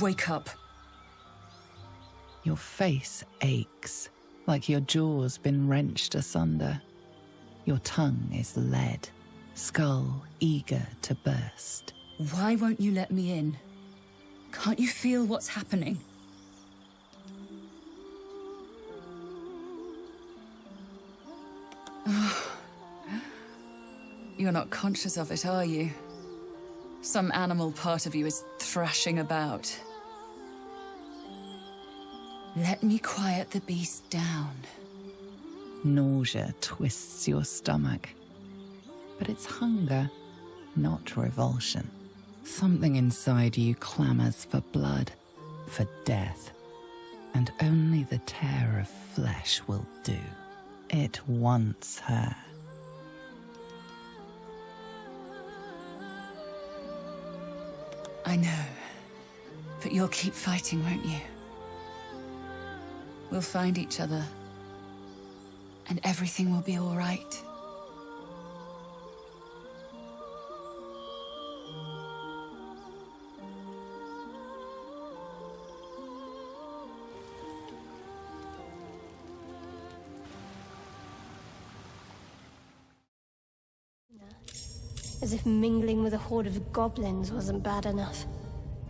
Wake up. Your face aches, like your jaw's been wrenched asunder. Your tongue is lead, skull eager to burst. Why won't you let me in? Can't you feel what's happening? You're not conscious of it, are you? Some animal part of you is thrashing about. Let me quiet the beast down. Nausea twists your stomach. But it's hunger, not revulsion. Something inside you clamors for blood, for death. And only the tear of flesh will do. It wants her. I know. But you'll keep fighting, won't you? We'll find each other. And everything will be all right. As if mingling with a horde of goblins wasn't bad enough.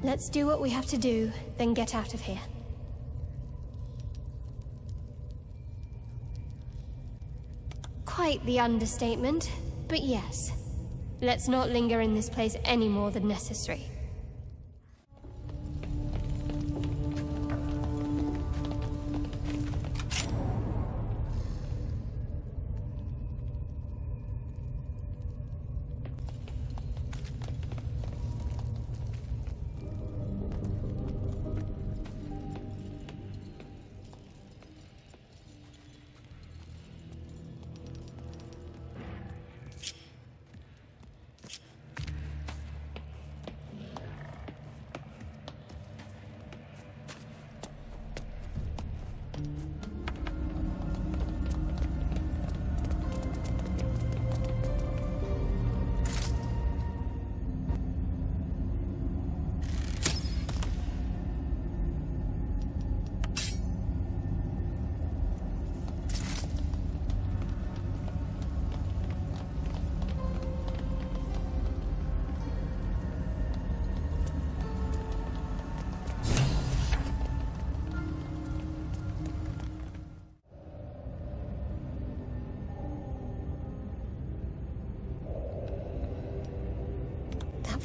Let's do what we have to do, then get out of here. Quite the understatement, but yes. Let's not linger in this place any more than necessary.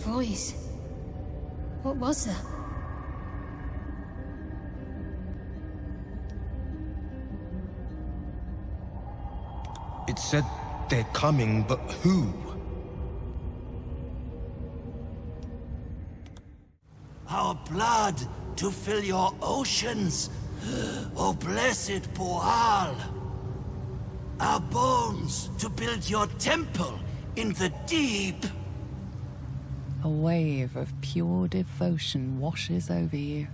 Voice. What was that? It said they're coming, but who? Our blood to fill your oceans, O blessed Boal. Our bones to build your temple in the deep. A wave of pure devotion washes over you,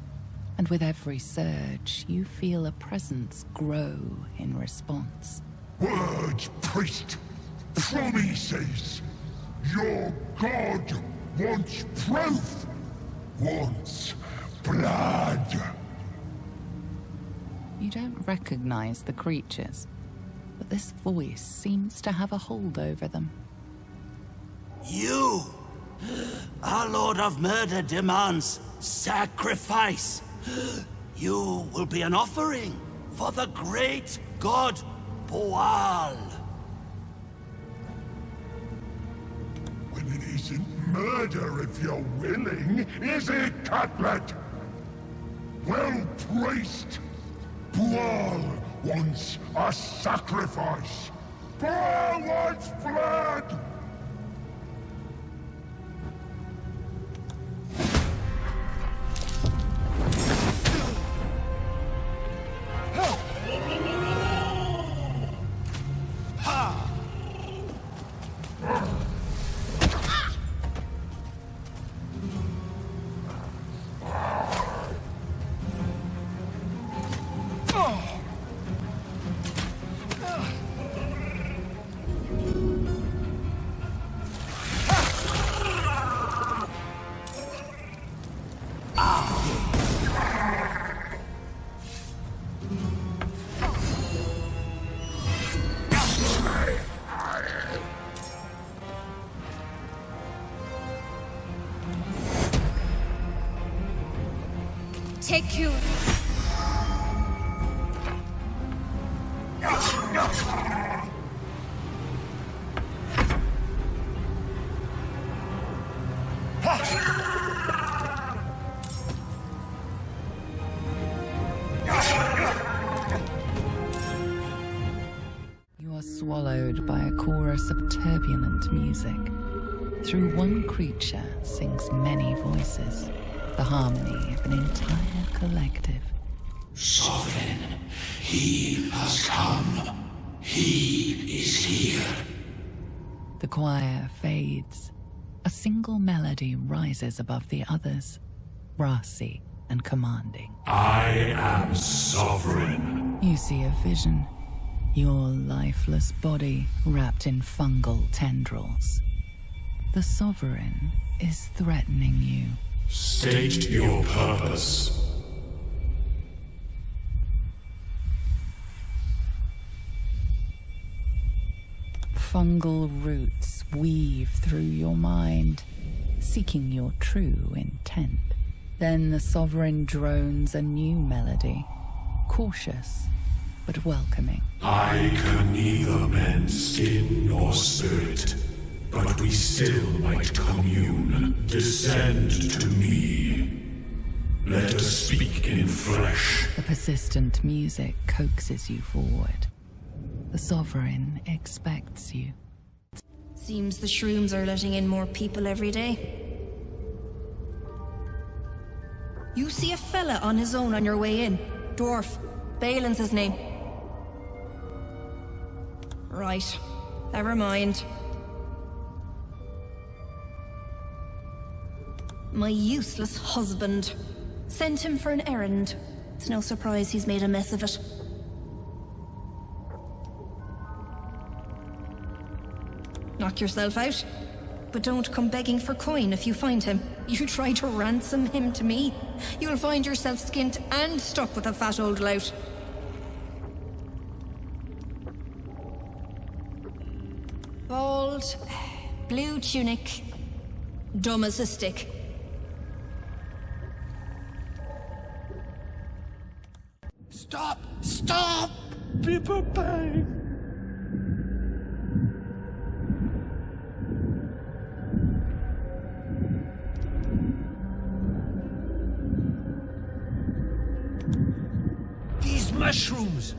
and with every surge, you feel a presence grow in response. Words, priest! Promises! Your god wants proof! Wants blood! You don't recognize the creatures, but this voice seems to have a hold over them. You! Our Lord of Murder demands sacrifice. You will be an offering for the great god Boal. When it isn't murder if you're willing, is it, Cutlet? Well, priest, Boal wants a sacrifice. Boal wants blood! are swallowed by a chorus of turbulent music. Through one creature sings many voices, the harmony of an entire collective. Sovereign, he has come. He is here. The choir fades. A single melody rises above the others, brassy and commanding. I am sovereign. You see a vision. Your lifeless body wrapped in fungal tendrils. The sovereign is threatening you. State your purpose. Fungal roots weave through your mind, seeking your true intent. Then the sovereign drones a new melody, cautious but welcoming. I can neither mend skin nor spirit, but we still might commune. Descend to me. Let us speak in flesh. The persistent music coaxes you forward. The sovereign expects you. Seems the shrooms are letting in more people every day. You see a fella on his own on your way in. Dwarf. Balin's his name. Right. Never mind. My useless husband. Sent him for an errand. It's no surprise he's made a mess of it. Knock yourself out. But don't come begging for coin if you find him. You try to ransom him to me, you'll find yourself skint and stuck with a fat old lout. Bald, blue tunic, dumb as a stick. Stop! Stop! People bang! These mushrooms!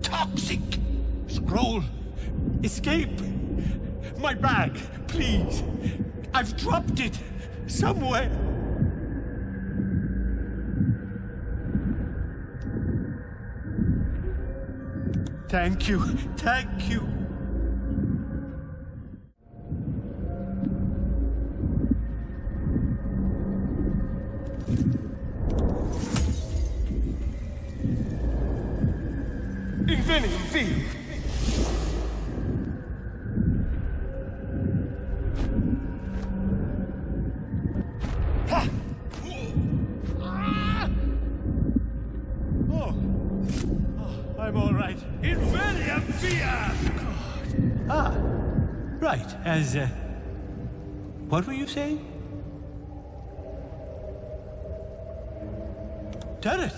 Toxic! Scroll! Escape! My bag, please! I've dropped it! Somewhere! Thank you, thank you. Invenium Field. I'm all right. Invenium Via! Ah, right, as, what were you saying? Turret,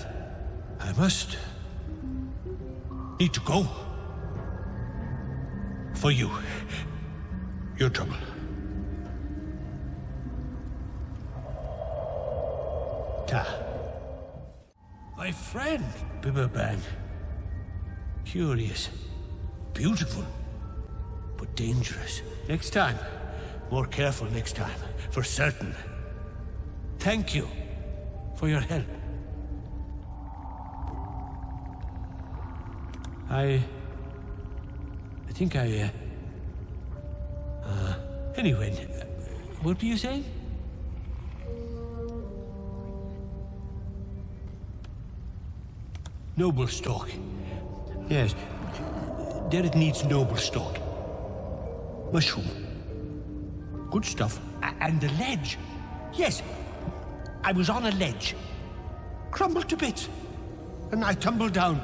I must need to go. For you. Your trouble. Ta. My friend! Bibberbang. Curious. Beautiful. But dangerous. Next time. More careful next time. For certain. Thank you for your help. I think anyway, what do you say? Noble stock. Yes, Derek needs noble stock. Mushroom. Good stuff. And the ledge. Yes, I was on a ledge. Crumbled to bits. And I tumbled down.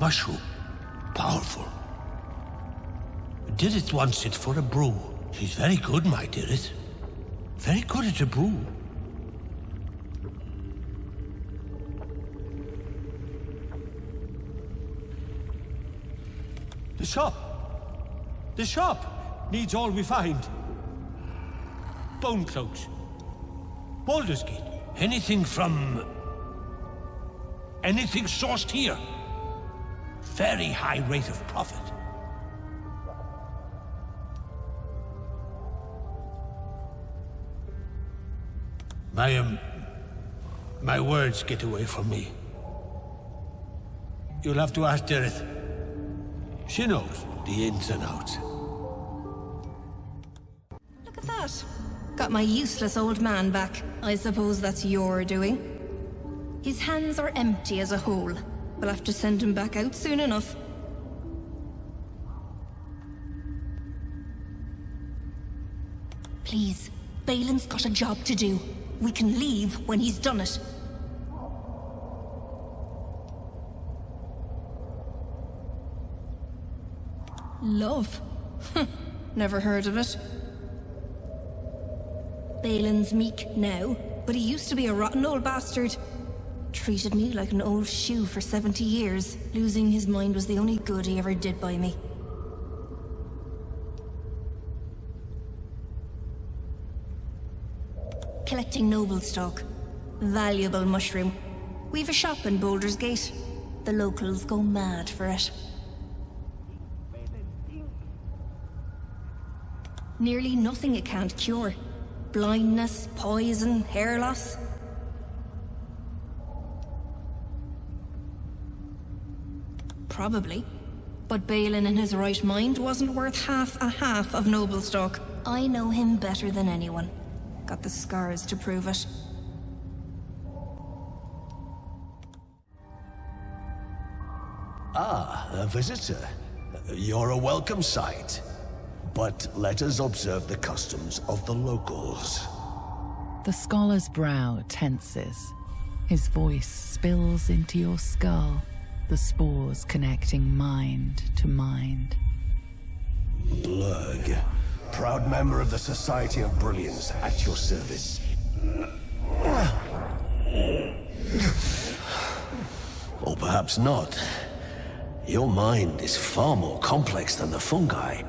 Mushroom. Powerful. Dirith wants it for a brew. She's very good, my Dirith. Very good at a brew. The shop. The shop needs all we find. Bone cloaks. Baldur's Gate. Anything from Anything sourced here, very high rate of profit. My words get away from me. You'll have to ask Dereth. She knows the ins and outs. Look at that. Got my useless old man back. I suppose that's your doing. His hands are empty as a whole. We'll have to send him back out soon enough. Please, Balin's got a job to do. We can leave when he's done it. Love? Never heard of it. Balin's meek now, but he used to be a rotten old bastard. Treated me like an old shoe for 70 years. Losing his mind was the only good he ever did by me. Collecting noble stock. Valuable mushroom. We've a shop in Baldur's Gate. The locals go mad for it. Nearly nothing it can't cure. Blindness, poison, hair loss. Probably. But Balin in his right mind wasn't worth half of noble stock. I know him better than anyone. Got the scars to prove it. Ah, a visitor. You're a welcome sight. But let us observe the customs of the locals. The scholar's brow tenses. His voice spills into your skull, the spores connecting mind to mind. Blurg, proud member of the Society of Brilliance, at your service. Or perhaps not. Your mind is far more complex than the fungi.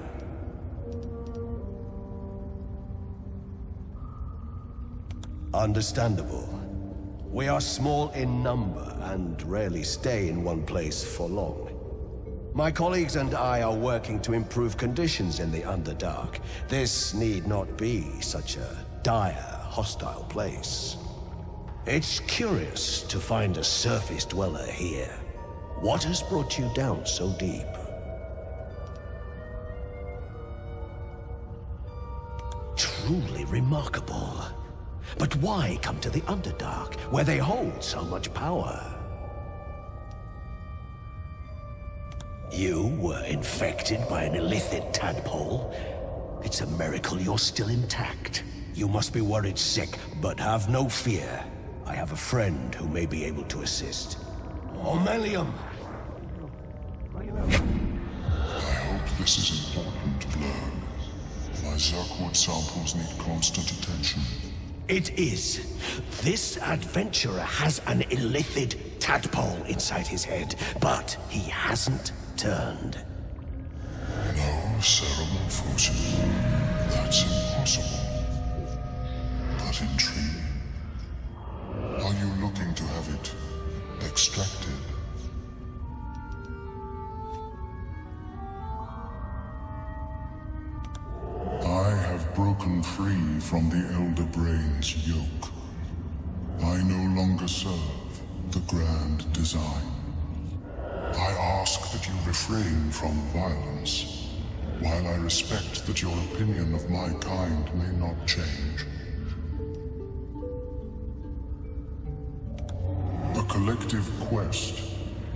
Understandable. We are small in number and rarely stay in one place for long. My colleagues and I are working to improve conditions in the Underdark. This need not be such a dire, hostile place. It's curious to find a surface dweller here. What has brought you down so deep? Truly remarkable. But why come to the Underdark, where they hold so much power? You were infected by an illithid tadpole? It's a miracle you're still intact. You must be worried sick, but have no fear. I have a friend who may be able to assist. Omelium! I hope this is important, Blur. My Zerkwood samples need constant attention. It is. This adventurer has an illithid tadpole inside his head, but he hasn't turned. No cerebral fusion. That's impossible. But intriguing. Are you looking to have it extracted? I have broken free from the Elder Brain's yoke. I no longer serve the grand design. I ask that you refrain from violence, while I respect that your opinion of my kind may not change. A collective quest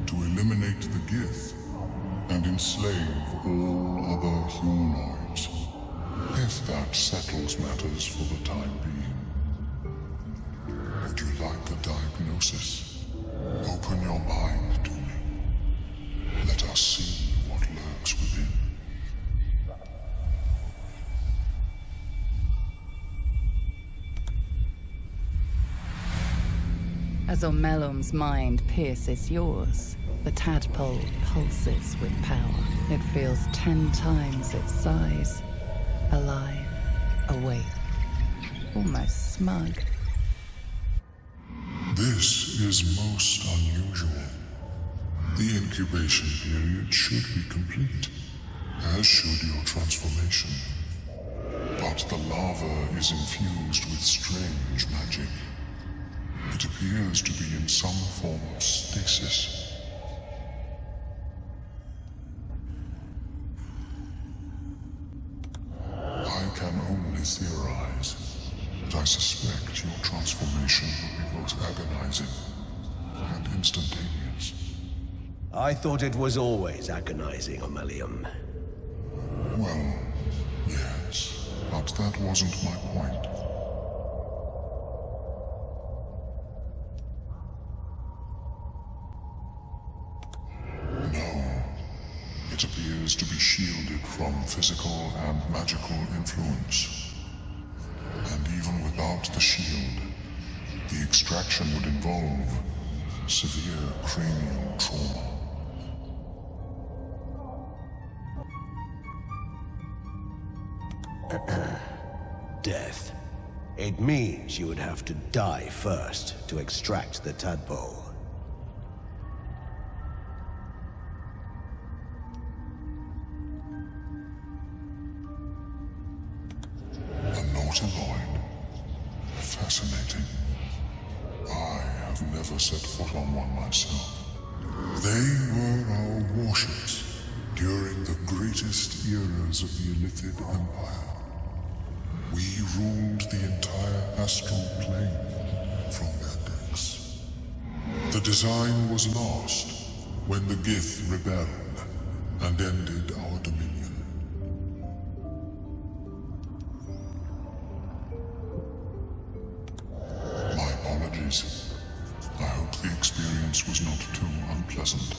to eliminate the Gith and enslave all other humanoids. If that settles matters for the time being. Would you like a diagnosis? Open your mind to me. Let us see what lurks within. As Omelum's mind pierces yours, the tadpole pulses with power. It feels 10 times its size. Alive, awake, almost smug. This is most unusual. The incubation period should be complete, as should your transformation. But the lava is infused with strange magic. It appears to be in some form of stasis. I can only theorize, but I suspect your transformation will be both agonizing and instantaneous. I thought it was always agonizing, Aurelium. Well, yes, but that wasn't my point. No, it appears to be shielded from physical and magical influence. And even without the shield, the extraction would involve severe cranial trauma. Death. It means you would have to die first to extract the tadpole. A nautiloid. Fascinating. I have never set foot on one myself. They were our warships during the greatest eras of the Illithid Empire. We ruled the entire astral plane from their decks. The design was lost when the Gith rebelled and ended our dominion. My apologies. I hope the experience was not too unpleasant.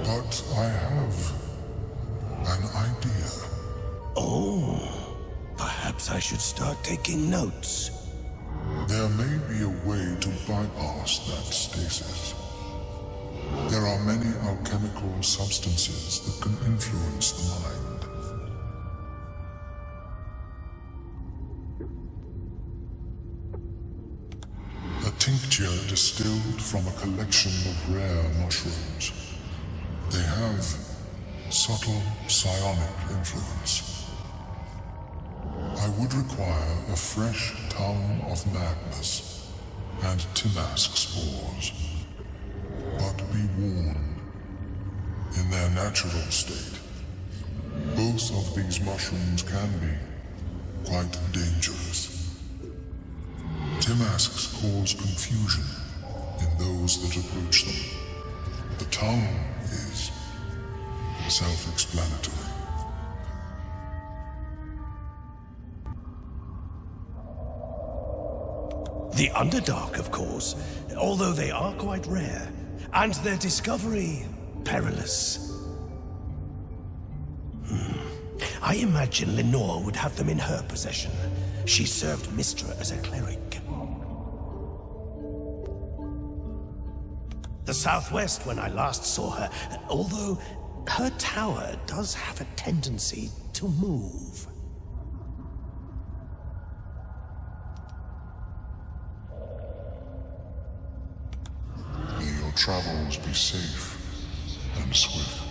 But I have an idea. Oh, perhaps I should start taking notes. There may be a way to bypass that stasis. There are many alchemical substances that can influence the mind. A tincture distilled from a collection of rare mushrooms. They have subtle psionic influence. I would require a fresh tongue of madness and Timask spores. But be warned, in their natural state, both of these mushrooms can be quite dangerous. Timasks cause confusion in those that approach them. The tongue is self-explanatory. The Underdark, of course, although they are quite rare, and their discovery perilous. I imagine Lenore would have them in her possession. She served Mistra as a cleric. The Southwest, when I last saw her, although her tower does have a tendency to move. May your travels be safe and swift.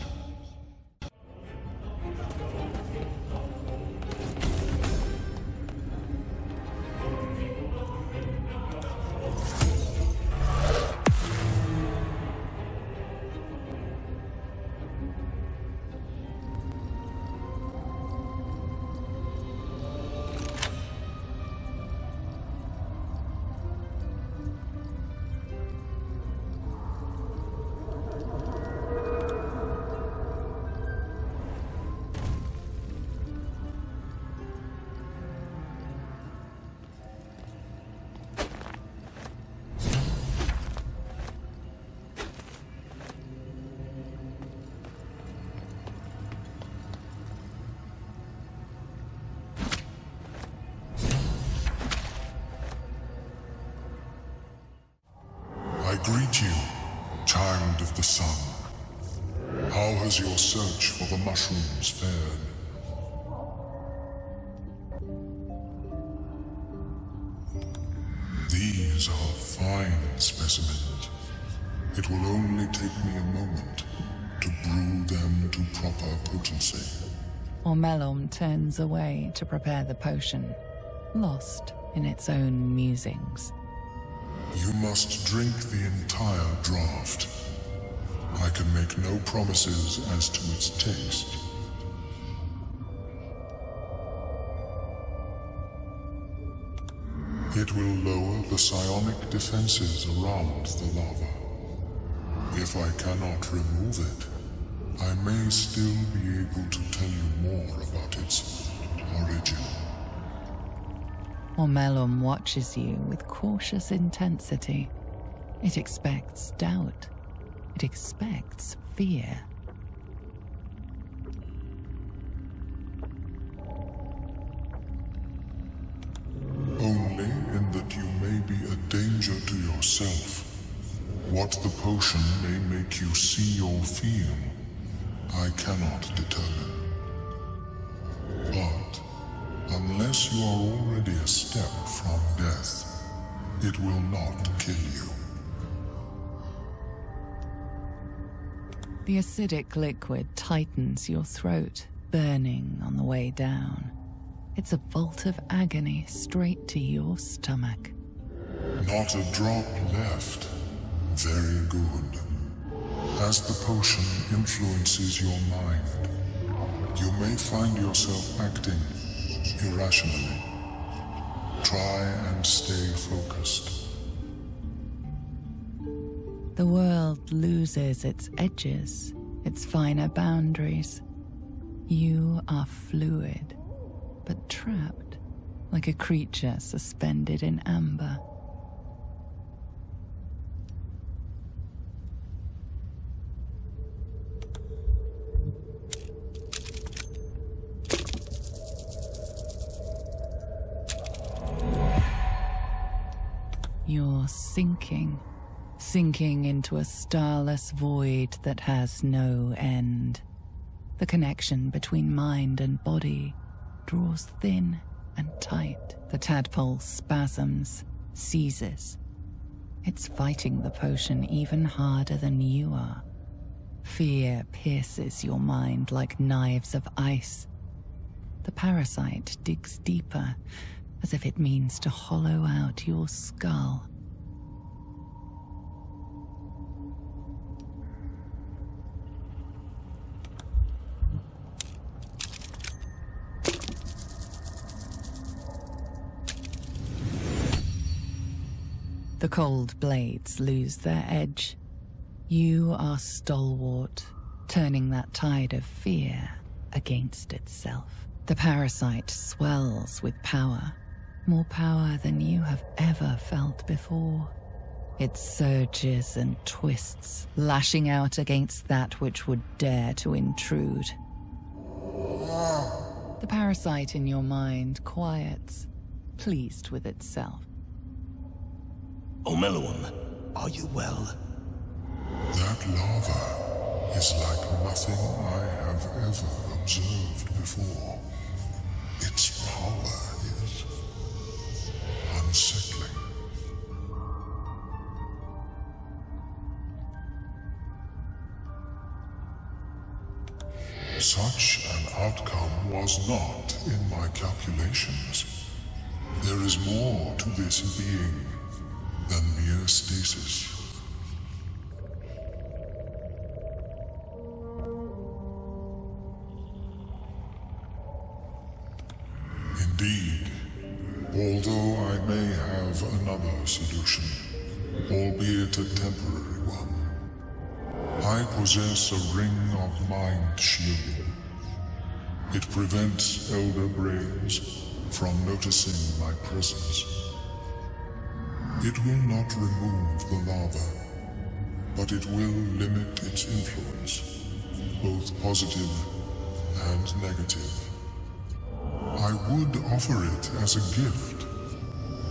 I greet you, child of the sun. How has your search for the mushrooms fared? These are It will only take me a moment to brew them to proper potency. Ormelom turns away to prepare the potion, lost in its own musings. You must drink the entire draught. I can make no promises as to its taste. It will lower the psionic defenses around the lava. If I cannot remove it, I may still be able to tell you more about its origin. Ormelom watches you with cautious intensity. It expects doubt. It expects fear. Only in that you may be a danger to yourself. What the potion may make you see or feel, I cannot determine. But unless you are already a step from death, it will not kill you. The acidic liquid tightens your throat, burning on the way down. It's a bolt of agony straight to your stomach. Not a drop left. Very good. As the potion influences your mind, you may find yourself acting irrationally. Try and stay focused. The world loses its edges, its finer boundaries. You are fluid, but trapped, like a creature suspended in amber. You're sinking into a starless void that has no end. The connection between mind and body draws thin and tight. The tadpole spasms, seizes. It's fighting the potion even harder than you are. Fear pierces your mind like knives of ice. The parasite digs deeper, as if it means to hollow out your skull. The cold blades lose their edge. You are stalwart, turning that tide of fear against itself. The parasite swells with power, more power than you have ever felt before. It surges and twists, lashing out against that which would dare to intrude. The parasite in your mind quiets, pleased with itself. Ormelom, are you well? That lava is like nothing I have ever observed before. Its power is unsettling. Such an outcome was not in my calculations. There is more to this being than mere stasis. Indeed, although I may have another solution, albeit a temporary one, I possess a ring of mind shielding. It prevents elder brains from noticing my presence. It will not remove the lava, but it will limit its influence, both positive and negative. I would offer it as a gift,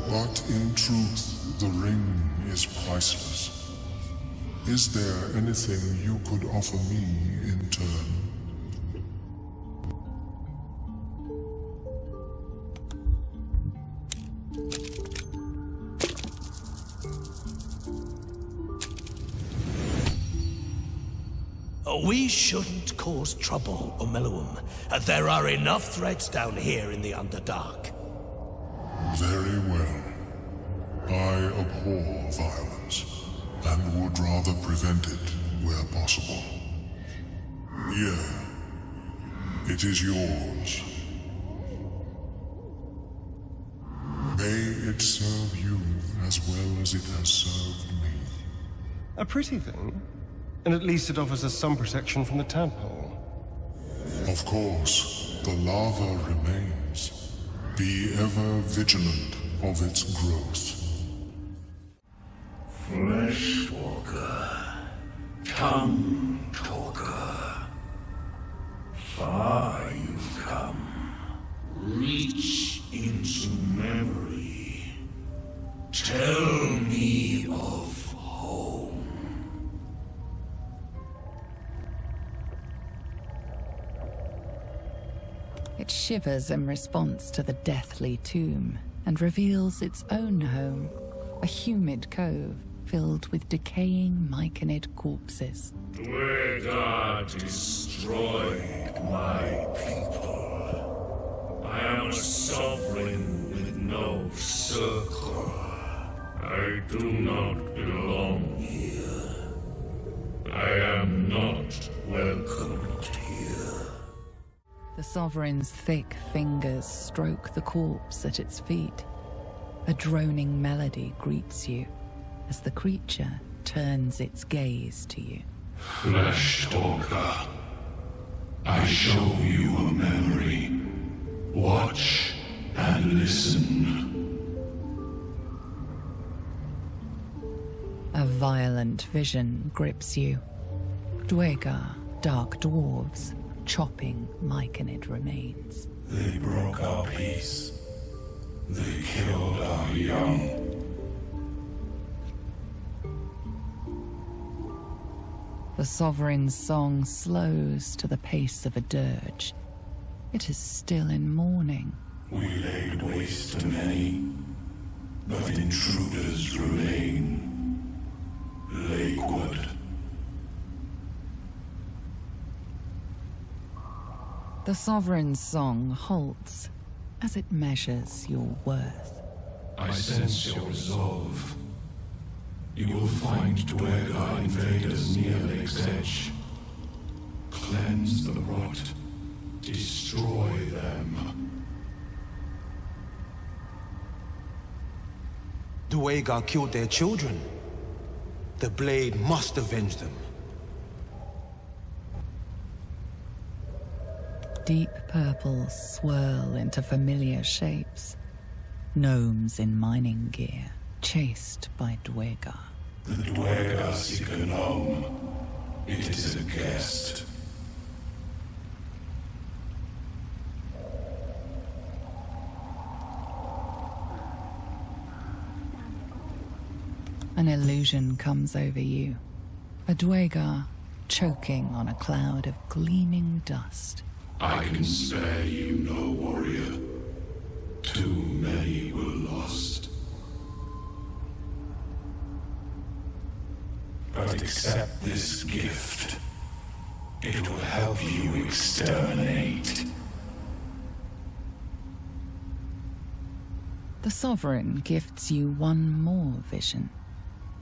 but in truth, the ring is priceless. Is there anything you could offer me in turn? We shouldn't cause trouble, Omeluum. There are enough threats down here in the Underdark. Very well. I abhor violence, and would rather prevent it where possible. Here, it is yours. May it serve you as well as it has served me. A pretty thing. And at least it offers us some protection from the tadpole. Of course, the lava remains. Be ever vigilant of its growth. Fleshwalker, tongue talker, far you've come. Reach into memory. Tell me of home. It shivers in response to the deathly tomb and reveals its own home, a humid cove filled with decaying myconid corpses. Dwegar destroyed my people. I am a sovereign with no circle. I do not belong here. I am not welcomed here. The Sovereign's thick fingers stroke the corpse at its feet. A droning melody greets you as the creature turns its gaze to you. Flesh Talker, I show you a memory. Watch and listen. A violent vision grips you. Dwegar, dark dwarves, chopping myconid remains. They broke our peace. They killed our young. The Sovereign's song slows to the pace of a dirge. It is still in mourning. We laid waste to many, but intruders remain. Lakewood. The Sovereign's song halts as it measures your worth. I sense your resolve. You will find Dwegar invaders near Lake's Edge. Cleanse the rot. Destroy them. Dwegar killed their children. The blade must avenge them. Deep purples swirl into familiar shapes. Gnomes in mining gear, chased by Dwegar. The Dwegar seek a gnome. It is a guest. An illusion comes over you. A Dwegar choking on a cloud of gleaming dust. I can spare you no warrior. Too many were lost. But accept this gift. It will help you exterminate. The Sovereign gifts you one more vision.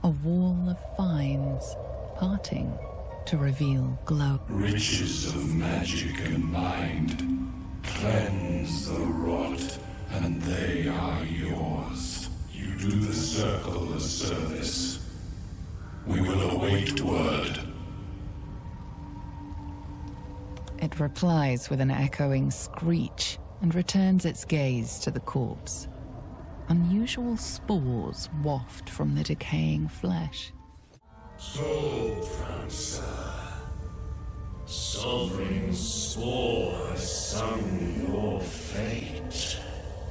A wall of vines parting to reveal glow. Riches of magic and mind. Cleanse the rot, and they are yours. You do the circle a service. We will await word. It replies with an echoing screech and returns its gaze to the corpse. Unusual spores waft from the decaying flesh. So, Francer, Sovereign Spore has sung your fate.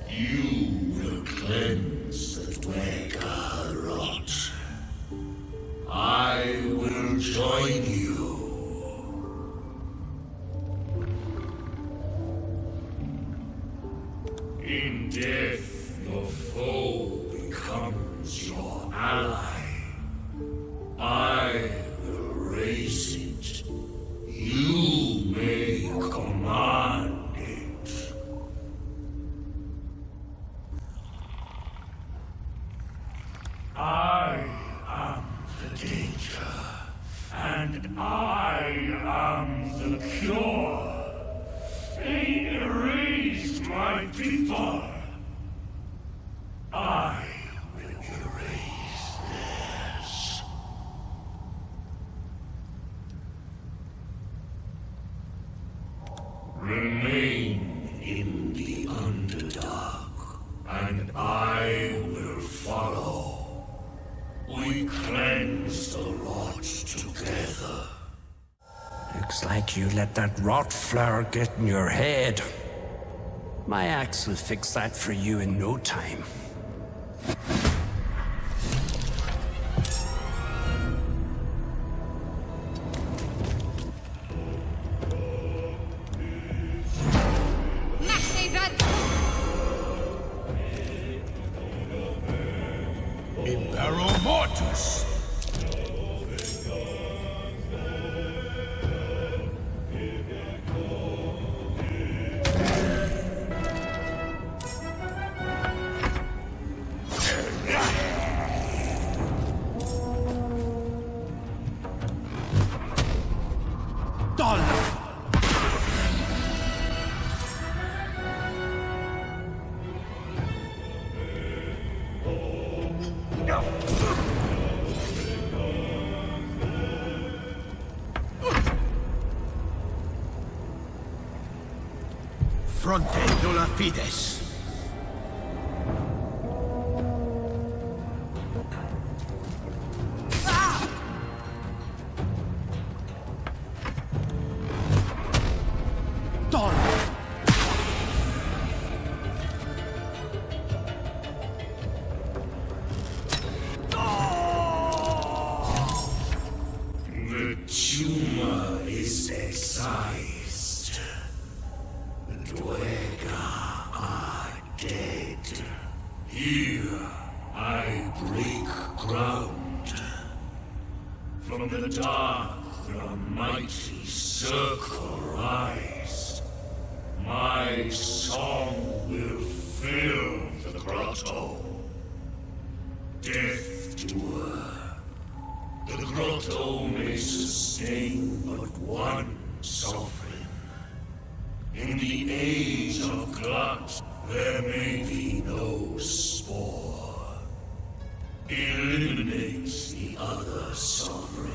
You will cleanse the Dwegar rot. I will join you. In death, your foe becomes your ally. I will raise it And I am the cure. They erased my people. I will erase theirs. Remain in the Underdark, and I will follow. We cleanse the rot together. Looks like you let that rot flower get in your head. My axe will fix that for you in no time. Impero Mortis! Fronte nulla fides. The tumor is excised. The Dwega are dead. Here, I break ground. From the dark, the mighty circle rise. My song will fill the grotto. Death doer. The grotto may sustain but one sovereign. In the age of glut, there may be no spore. Eliminates the other sovereign.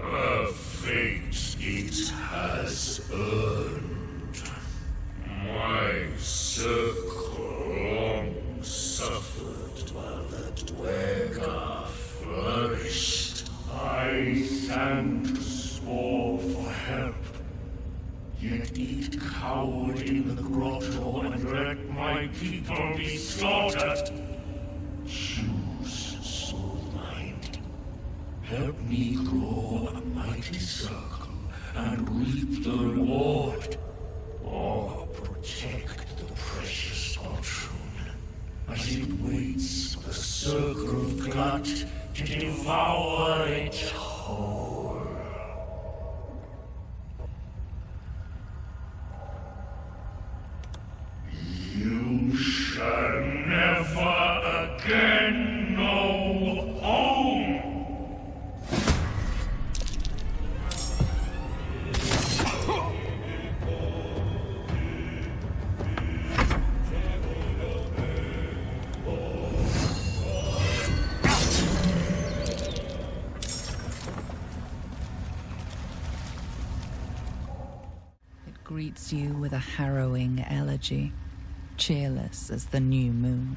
A fate it has earned. My circle long suffered while the Dwega flourished. I thanked the spore for help, yet it cowered in the grotto and let my people be slaughtered. Choose, soul mind. Help me grow a mighty circle and reap the reward, or protect the precious fortune as it waits for the circle of glut to devour it whole. You shall never again know home. Greets you with a harrowing elegy, cheerless as the new moon.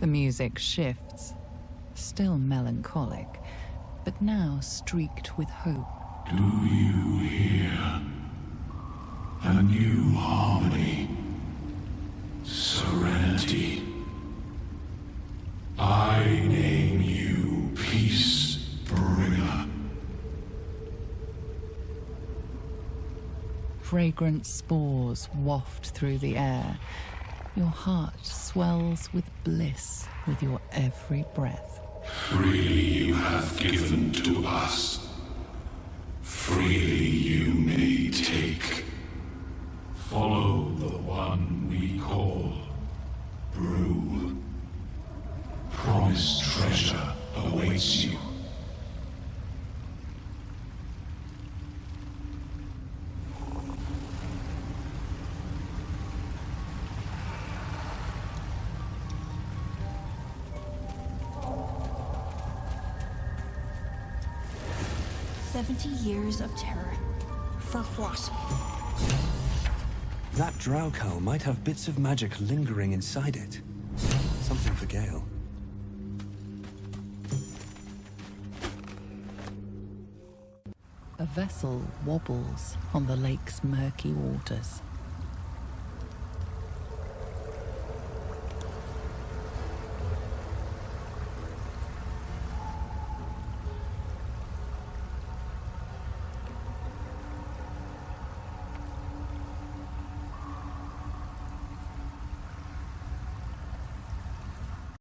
The music shifts, still melancholic, but now streaked with hope. Do you hear? A new harmony. Serenity. I name you Peace Bringer. Fragrant spores waft through the air. Your heart swells with bliss with your every breath. Freely you have given to us. Freely you may take. Follow the one we call 70 years of terror. For what? That drow cowl might have bits of magic lingering inside it. Something for Gale. A vessel wobbles on the lake's murky waters.